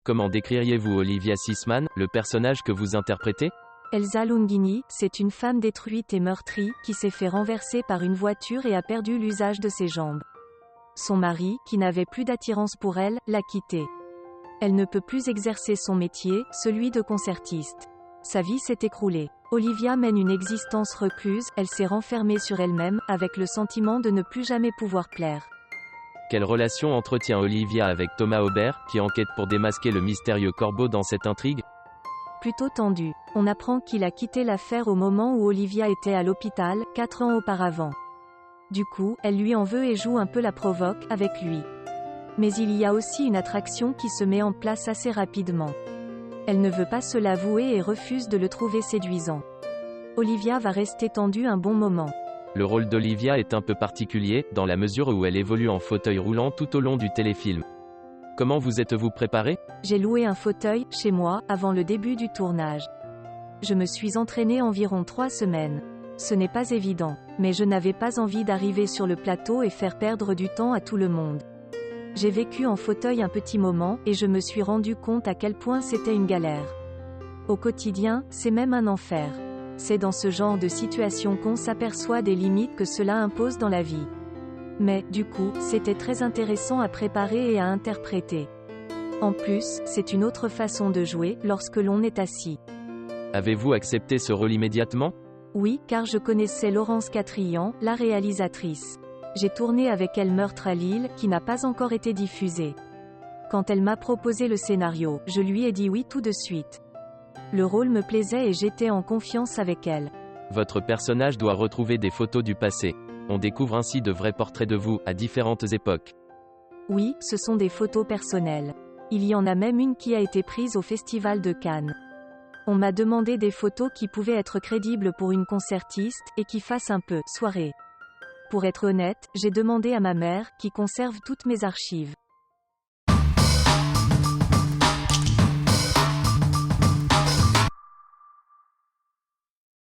Comment décririez-vous Olivia Sisman, le personnage que vous interprétez? Elsa Longini, c'est une femme détruite et meurtrie, qui s'est fait renverser par une voiture et a perdu l'usage de ses jambes. Son mari, qui n'avait plus d'attirance pour elle, l'a quittée. Elle ne peut plus exercer son métier, celui de concertiste. Sa vie s'est écroulée. Olivia mène une existence recluse, elle s'est renfermée sur elle-même, avec le sentiment de ne plus jamais pouvoir plaire. Quelle relation entretient Olivia avec Thomas Aubert, qui enquête pour démasquer le mystérieux corbeau dans cette intrigue? Plutôt tendu. On apprend qu'il a quitté l'affaire au moment où Olivia était à l'hôpital, 4 ans auparavant. Du coup, elle lui en veut et joue un peu la provoque, avec lui. Mais il y a aussi une attraction qui se met en place assez rapidement. Elle ne veut pas se l'avouer et refuse de le trouver séduisant. Olivia va rester tendue un bon moment. Le rôle d'Olivia est un peu particulier, dans la mesure où elle évolue en fauteuil roulant tout au long du téléfilm. Comment vous êtes-vous préparé? J'ai loué un fauteuil, chez moi, avant le début du tournage. Je me suis entraînée environ 3 semaines. Ce n'est pas évident, mais je n'avais pas envie d'arriver sur le plateau et faire perdre du temps à tout le monde. J'ai vécu en fauteuil un petit moment, et je me suis rendu compte à quel point c'était une galère. Au quotidien, c'est même un enfer. C'est dans ce genre de situation qu'on s'aperçoit des limites que cela impose dans la vie. Mais, du coup, c'était très intéressant à préparer et à interpréter. En plus, c'est une autre façon de jouer, lorsque l'on est assis. Avez-vous accepté ce rôle immédiatement? Oui, car je connaissais Laurence Quatrian, la réalisatrice. J'ai tourné avec elle Meurtre à Lille, qui n'a pas encore été diffusé. Quand elle m'a proposé le scénario, je lui ai dit oui tout de suite. Le rôle me plaisait et j'étais en confiance avec elle. Votre personnage doit retrouver des photos du passé. On découvre ainsi de vrais portraits de vous, à différentes époques. Oui, ce sont des photos personnelles. Il y en a même une qui a été prise au Festival de Cannes. On m'a demandé des photos qui pouvaient être crédibles pour une concertiste, et qui fassent un peu « soirée ». Pour être honnête, j'ai demandé à ma mère, qui conserve toutes mes archives.